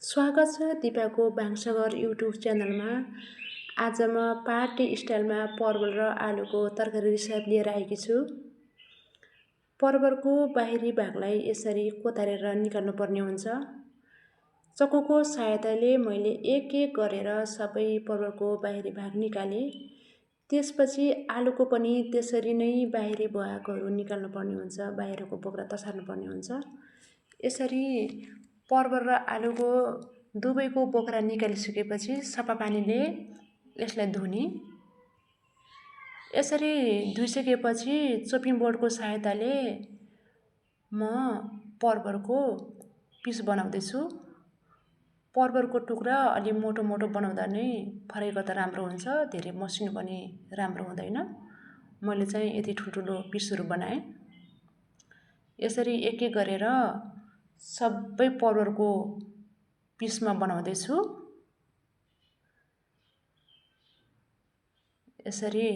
स्वागत छ दिपाको भान्साघर युट्युब च्यानलमा। आज म पार्टी स्टाइलमा परवल र आलुको तरकारी रेसिपी लिएर आएकी छु। परवलको बाहिरी भागलाई यसरी कोतारेर निकाल्नु पर्ने हुन्छ। चक्कुको सहायताले मैले एक एक गरेर सबै परवलको बाहिरी भाग निकाले। त्यसपछि आलुको पनि त्यसरी नै बाहिरी भागहरू निकाल्नु पर्ने हुन्छ, बाहिरको बोक्रा तसार्नु पर्ने हुन्छ। यसरी परवल र आलुको दुवैको बोक्रा निकालिसकेपछि सफा पानीले यसलाई धुने। यसरी धुइसकेपछि चोपिङ बोर्डको सहायताले म परवलको पिस बनाउँदैछु। परवलको टुक्रा अलि मोटो मोटो बनाउँदा नै फ्राई गर्दा राम्रो हुन्छ, धेरै मसिनो पनि राम्रो हुँदैन। मैले चाहिँ यति ठुल्ठुलो पिसहरू बनाएँ। यसरी एक एक गरेर सबै परवलको पिसमा बनाउँदैछु। यसरी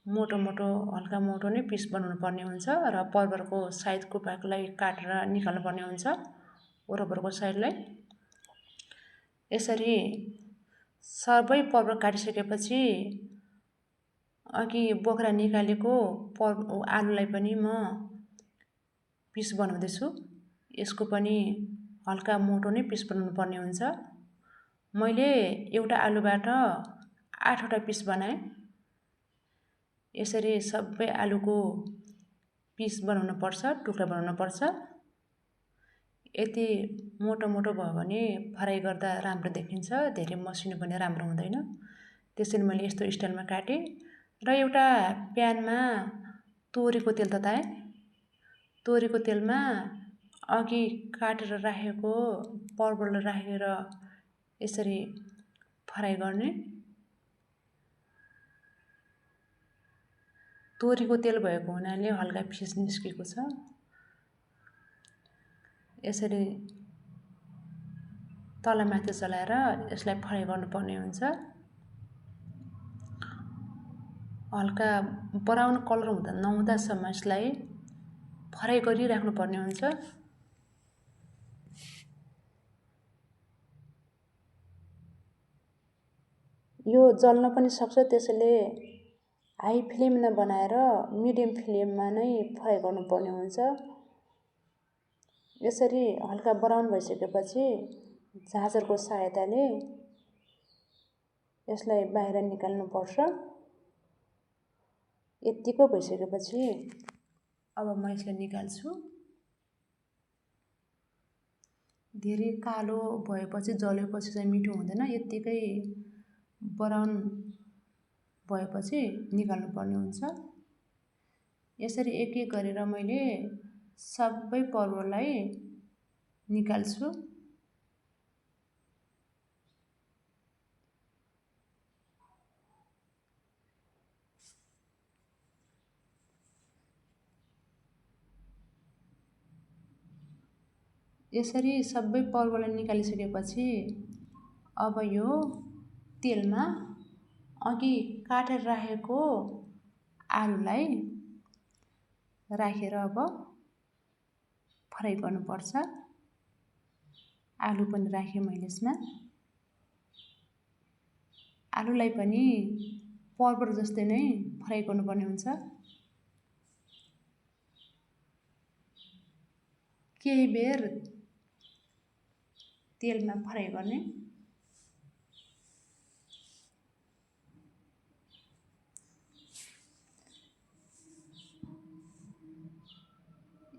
मोटो मोटो हल्का मोटो नै पिस बनाउनु पर्ने हुन्छ र परवलको साइडको भागलाई काटेर निकाल्नु पर्ने हुन्छ, वरपरको साइडलाई। यसरी सबै परवल काटिसकेपछि अघि बोक्रा निकालेको आलुलाई पनि म पिस बनाउँदैछु। यसको पनि हल्का मोटो नै पिस बनाउनु पर्ने हुन्छ। मैले एउटा आलुबाट 8वटा पिस बनाएँ। यसरी सबै आलुको पिस बनाउनु पर्छ, टुक्रा बनाउनु पर्छ। यति मोटो मोटो भयो भने फ्राई गर्दा राम्रो देखिन्छ, धेरै मसिनो पनि राम्रो हुँदैन। त्यसैले मैले यस्तो स्टाइलमा काटेँ र एउटा प्यानमा तोरीको तेल तताएँ। तोरीको तेलमा अघि काटेर राखेको परवल राखेर यसरी फ्राई गर्ने। तोरीको तेल भएको हुनाले हल्का फिस निस्केको छ। यसरी तलमाथि चलाएर यसलाई फ्राई गर्नुपर्ने हुन्छ। हल्का ब्राउन कलर नहुँदासम्म यसलाई फ्राई गरिराख्नु पर्ने हुन्छ। यो जल्न पनि सक्छ, त्यसैले हाई फ्लेम नबनाएर मिडियम फ्लेममा नै फ्राई गर्नुपर्ने हुन्छ। यसरी हल्का ब्राउन भइसकेपछि झाँझरको सहायताले यसलाई बाहिर निकाल्नुपर्छ। यतिको भइसकेपछि अब म यसलाई निकाल्छु। धेरै कालो भएपछि जलेपछि चाहिँ मिठो हुँदैन, यत्तिकै ब्राउन भएपछि निकाल्नु पर्ने हुन्छ। यसरी एक एक गरेर मैले सबै परवललाई निकाल्छु। यसरी सबै परवललाई निकालिसकेपछि अब यो तेलमा अघि काटेर राखेको आलुलाई राखेर अब फ्राई गर्नुपर्छ। आलु पनि राखेँ मैले यसमा। आलुलाई पनि परवल जस्तै नै फ्राई गर्नुपर्ने हुन्छ। केही बेर तेलमा फ्राई गर्ने।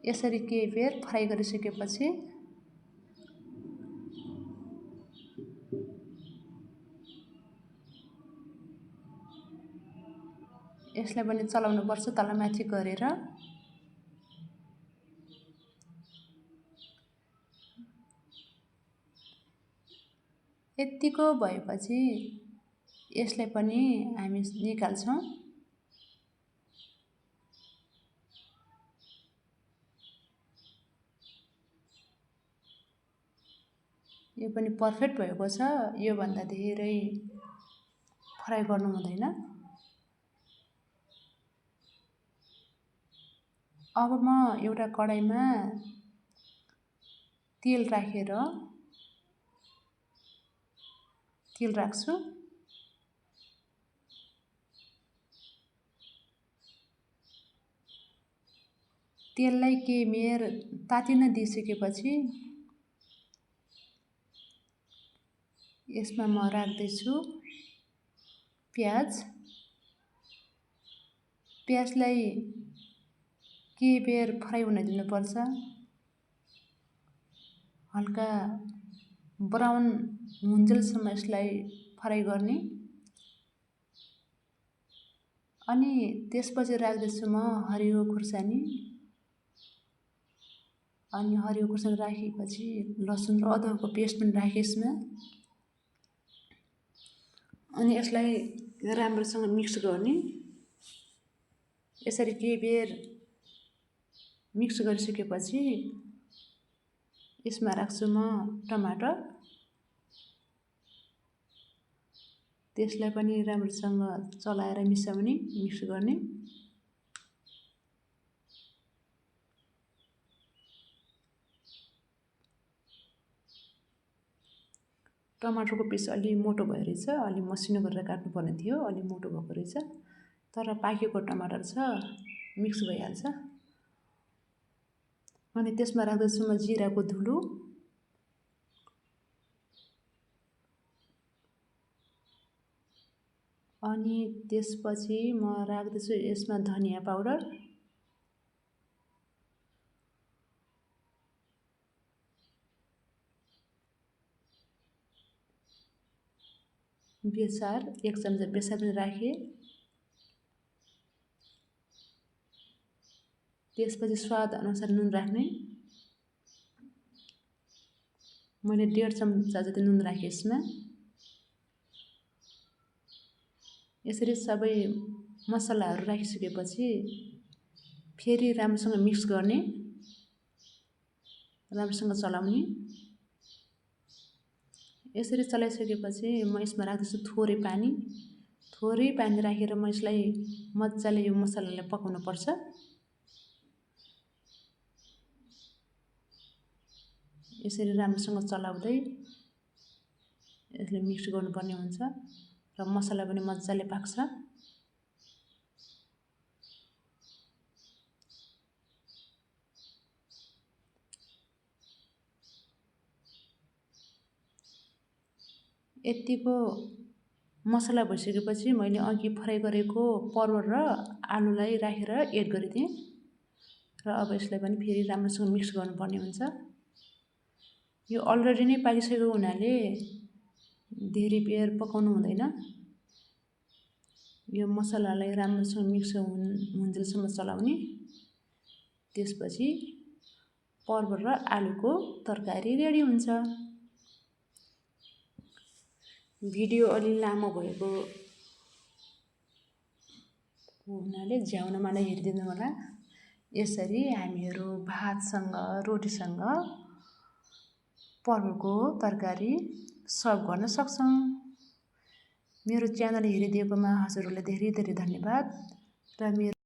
यसरी केही बेर फ्राई गरिसकेपछि यसलाई पनि चलाउनुपर्छ तलमाथि गरेर। यतिको भएपछि यसलाई पनि हामी निकाल्छौँ। यो पनि पर्फेक्ट भएको छ। योभन्दा धेरै फ्राई गर्नु हुँदैन। अब म एउटा कडाईमा तेल राखेर तेल राख्छु। तेललाई केही बेर तातिन दिइसकेपछि यसमा म राख्दैछु प्याज। प्याजलाई केही बेर फ्राई हुन दिनुपर्छ। हल्का ब्राउन हुन्जेलसम्म यसलाई फ्राई गर्ने। अनि त्यसपछि राख्दैछु म हरियो खुर्सानी। अनि हरियो खुर्सानी राखेपछि लसुन र अदुवाको पेस्ट पनि राखेँ यसमा। अनि यसलाई राम्रोसँग मिक्स गर्ने। यसरी केही बेर मिक्स गरिसकेपछि यसमा राख्छु म टमाटर। त्यसलाई पनि राम्रोसँग चलाएर मिसाउने, मिक्स गर्ने। टमाटरको पिस अलि मोटो भयो रहेछ, अलि मसिनो गरेर काट्नुपर्ने थियो, अलि मोटो भएको रहेछ। तर पाकेको टमाटर छ, मिक्स भइहाल्छ। अनि त्यसमा राख्दैछु म जिराको धुलो। अनि त्यसपछि म राख्दैछु यसमा धनिया पाउडर। बेसार 1 चम्चा बेसार पनि राखेँ। त्यसपछि स्वाद अनुसार नुन राख्ने। मैले 1.5 चम्चा जति नुन राखेँ यसमा। यसरी सबै मसलाहरू राखिसकेपछि फेरि राम्रोसँग मिक्स गर्ने, राम्रोसँग चलाउने। यसरी चलाइसकेपछि म यसमा राख्दैछु थोरै पानी। थोरै पानी राखेर म यसलाई मजाले यो मसलालाई पकाउनु पर्छ। यसरी राम्रोसँग चलाउँदै यसले मिक्स गर्नुपर्ने हुन्छ र मसला पनि मजाले पाक्छ। यतिको मसला भइसकेपछि मैले अघि फ्राई गरेको परवल र आलुलाई राखेर एड गरिदिएँ र अब यसलाई पनि फेरि राम्रोसँग मिक्स गर्नुपर्ने हुन्छ। यो अलरेडी नै पाकिसकेको हुनाले धेरै बेर पकाउनु हुँदैन। यो मसलालाई राम्रोसँग मिक्स हुन्जेलसम्म चलाउने। त्यसपछि परवल र आलुको तरकारी रेडी हुन्छ। भिडियो अलि लामो भएको हुनाले झ्याउनमा नै हेरिदिनु होला। यसरी हामीहरू भातसँग, रोटीसँग परवलको तरकारी सर्भ गर्न सक्छौँ। मेरो च्यानल हेरिदिएकोमा हजुरहरूलाई धेरै धेरै धन्यवाद र मेरो